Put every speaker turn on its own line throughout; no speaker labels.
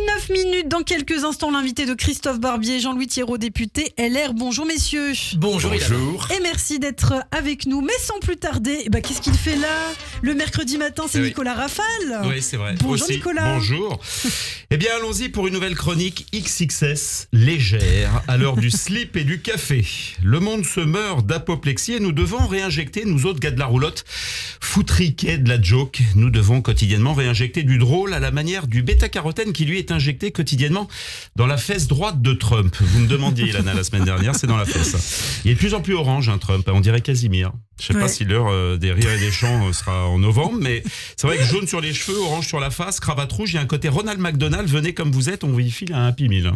9 minutes. Dans quelques instants, l'invité de Christophe Barbier, Jean-Louis Thiéraut, député LR. Bonjour messieurs.
Bonjour.
Et merci d'être avec nous. Mais sans plus tarder, qu'est-ce qu'il fait là? Le mercredi matin, c'est Nicolas Rafale.
Oui, c'est vrai.
Bonjour
aussi.
Nicolas.
Bonjour. Eh bien, allons-y pour une nouvelle chronique XXS légère à l'heure du slip et du café. Le monde se meurt d'apoplexie et nous devons réinjecter, nous autres gars de la roulotte, foutriquets de la joke. Nous devons quotidiennement réinjecter du drôle à la manière du bêta-carotène qui lui est injecté quotidiennement dans la fesse droite de Trump. Vous me demandiez, Ilana, la semaine dernière, c'est dans la fesse. Il est de plus en plus orange, Trump. On dirait Casimir. Je ne sais pas si l'heure des rires et des chants sera en novembre, mais c'est vrai que jaune sur les cheveux, orange sur la face, cravate rouge, il y a un côté Ronald McDonald. Venez comme vous êtes, on vous y file un Happy Meal.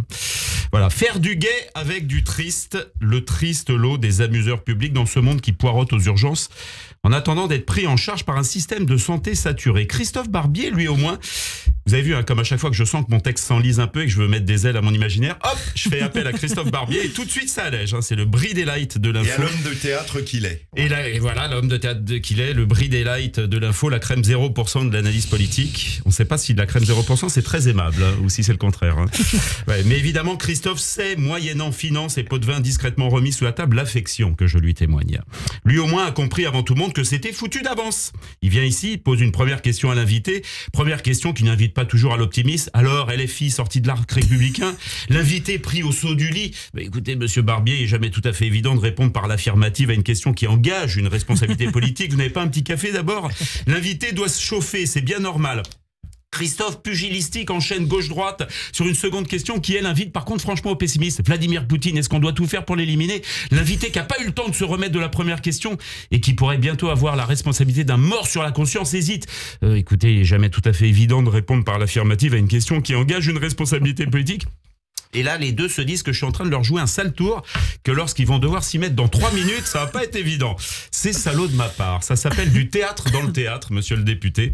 Voilà, faire du gai avec du triste, le triste lot des amuseurs publics dans ce monde qui poireaute aux urgences en attendant d'être pris en charge par un système de santé saturé. Christophe Barbier, lui au moins, vous avez vu, comme à chaque fois que je sens que mon texte s'enlise un peu et que je veux mettre des ailes à mon imaginaire, hop, je fais appel à Christophe Barbier et tout de suite ça allège. C'est le bris des lights de l'info.
Et à l'homme de théâtre qu'il est.
Et voilà, l'homme de théâtre qu'il est, le bris des lights de l'info, la crème 0% de l'analyse politique. On ne sait pas si la crème 0% c'est très aimable ou si c'est le contraire. Ouais, mais évidemment, Christophe sait, moyennant finance et pot de vin discrètement remis sous la table, l'affection que je lui témoigne. Lui au moins a compris avant tout le monde que c'était foutu d'avance. Il vient ici, pose une première question à l'invité, première question qui n'invite pas toujours à l'optimisme. Alors, LFI sorti de l'arc républicain, l'invité pris au saut du lit. Écoutez, monsieur Barbier, il n'est jamais tout à fait évident de répondre par l'affirmative à une question qui engage une responsabilité politique. Vous n'avez pas un petit café d'abord? L'invité doit se chauffer, c'est bien normal. Christophe, pugilistique, enchaîne gauche-droite sur une seconde question qui, elle, invite par contre franchement au pessimisme. Vladimir Poutine, est-ce qu'on doit tout faire pour l'éliminer? L'invité qui n'a pas eu le temps de se remettre de la première question et qui pourrait bientôt avoir la responsabilité d'un mort sur la conscience hésite. Écoutez, il n'est jamais tout à fait évident de répondre par l'affirmative à une question qui engage une responsabilité politique. Et là, les deux se disent que je suis en train de leur jouer un sale tour, que lorsqu'ils vont devoir s'y mettre dans 3 minutes, ça va pas être évident. C'est salaud de ma part. Ça s'appelle du théâtre dans le théâtre, monsieur le député.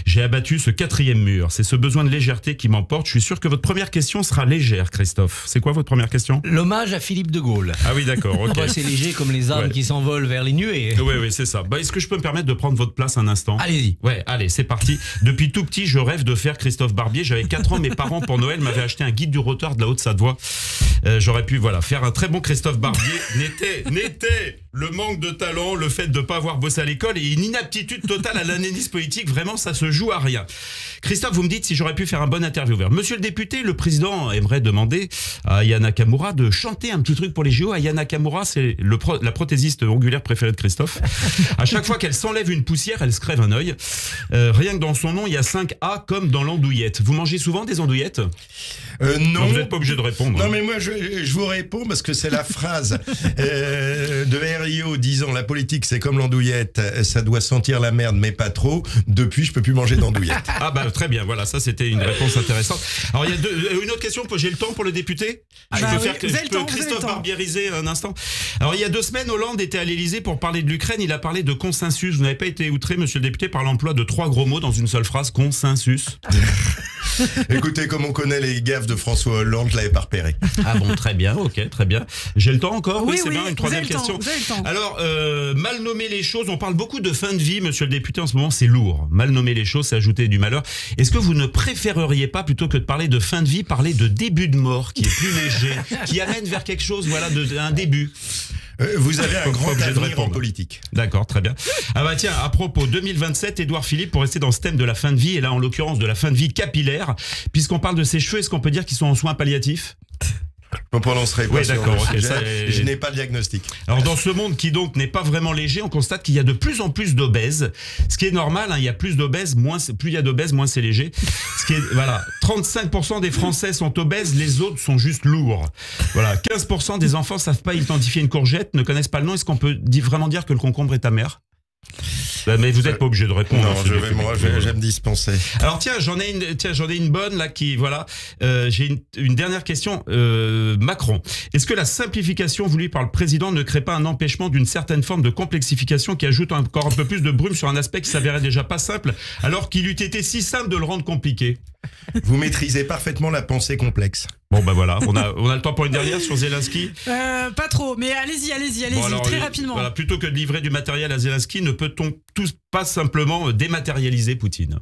J'ai abattu ce 4e mur. C'est ce besoin de légèreté qui m'emporte. Je suis sûr que votre première question sera légère, Christophe. C'est quoi votre première question?
L'hommage à Philippe de Gaulle.
Ah oui, d'accord. Okay.
C'est léger comme les âmes qui s'envolent vers les nuées.
Oui, c'est ça. Est-ce que je peux me permettre de prendre votre place un instant?
Allez-y.
Ouais, allez, c'est parti. Depuis tout petit, je rêve de faire Christophe Barbier. J'avais 4 ans, mes parents, pour Noël, m'avaient acheté un guide du roteur de la Haute-Savoie. J'aurais pu faire un très bon Christophe Barbier. N'était le manque de talent, le fait de ne pas avoir bossé à l'école et une inaptitude totale à l'analyse politique. Vraiment, ça se joue à rien. Christophe, vous me dites si j'aurais pu faire un bon intervieweur. Monsieur le député, le président aimerait demander à Aya Nakamura de chanter un petit truc pour les JO. Aya Nakamura, c'est la prothésiste ongulaire préférée de Christophe. À chaque fois qu'elle s'enlève une poussière, elle se crève un œil. Rien que dans son nom, il y a 5 A comme dans l'andouillette. Vous mangez souvent des andouillettes?
Non.
Vous n'êtes pas obligé de répondre.
Non, mais moi, je vous réponds parce que c'est la phrase de RIO disant la politique, c'est comme l'andouillette, ça doit sentir la merde, mais pas trop. Depuis, je peux plus manger d'andouillette.
Ah très bien, voilà, ça c'était une réponse intéressante. Alors, il y a une autre question, j'ai le temps pour le député? Je peux Christophe Barbieriser un instant. Alors, il y a 2 semaines, Hollande était à l'Élysée pour parler de l'Ukraine, il a parlé de consensus. Vous n'avez pas été outré, monsieur le député, par l'emploi de 3 gros mots dans une seule phrase, consensus?
Écoutez, comme on connaît les gaffes de François Hollande, je l'avais pas repéré.
Ah bon, très bien, ok, très bien. J'ai le temps encore?
Oui,
c'est bien, une 3e question. Alors, mal nommer les choses, on parle beaucoup de fin de vie, monsieur le député, en ce moment, c'est lourd. Mal nommer les choses, c'est ajouter du malheur. Est-ce que vous ne préféreriez pas, plutôt que de parler de fin de vie, parler de début de mort, qui est plus léger, qui amène vers quelque chose, un début?
Vous avez un grand avenir en politique.
D'accord, très bien. Ah tiens, à propos, 2027, Édouard Philippe, pour rester dans ce thème de la fin de vie, et là en l'occurrence de la fin de vie capillaire, puisqu'on parle de ses cheveux, est-ce qu'on peut dire qu'ils sont en soins palliatifs?
Je ne prononcerai pas sur
d'accord,
le sujet. Je n'ai pas le diagnostic.
Alors dans ce monde qui donc n'est pas vraiment léger, on constate qu'il y a de plus en plus d'obèses. Ce qui est normal, il y a plus d'obèses, plus il y a d'obèses, moins c'est léger. Ce qui est 35% des Français sont obèses, les autres sont juste lourds. Voilà, 15% des enfants savent pas identifier une courgette, ne connaissent pas le nom. Est-ce qu'on peut vraiment dire que le concombre est amer? Mais vous n'êtes pas obligé de répondre.
Non, j'aime dispenser.
Alors tiens, j'en ai une bonne là qui j'ai une dernière question. Macron, est-ce que la simplification voulue par le président ne crée pas un empêchement d'une certaine forme de complexification qui ajoute encore un peu plus de brume sur un aspect qui s'avérait déjà pas simple, alors qu'il eût été si simple de le rendre compliqué?
Vous maîtrisez parfaitement la pensée complexe.
Bon voilà, on a le temps pour une dernière sur Zelensky.
Pas trop, mais allez-y, très rapidement.
Voilà, plutôt que de livrer du matériel à Zelensky, ne peut-on pas simplement dématérialiser Poutine?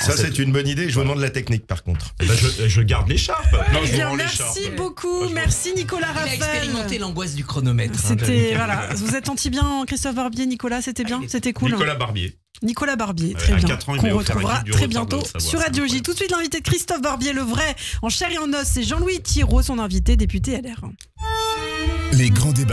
Ça, c'est une bonne idée. Je vous demande la technique, par contre.
Eh ben, je garde l'écharpe. Non, je vous
Bien,
rends
merci
l'écharpe.
beaucoup. Merci Nicolas
Il a
Raphaël.
expérimenté l'angoisse du chronomètre.
C'était voilà. Vous êtes senti bien, Christophe Barbier, Nicolas. C'était bien, c'était cool.
Nicolas Barbier.
Nicolas Barbier,
Ouais,
très
à
bien.
4 ans, il
Qu'on
m'a offert un
retrouvera
guide du
très
retard de
bientôt
Haute-Savoie,
sur
c'est
Radio J.
incroyable.
Tout de suite, l'invité de Christophe Barbier, le vrai, en chair et en os, c'est Jean-Louis Thieraud, son invité, député LR.
Les grands débats.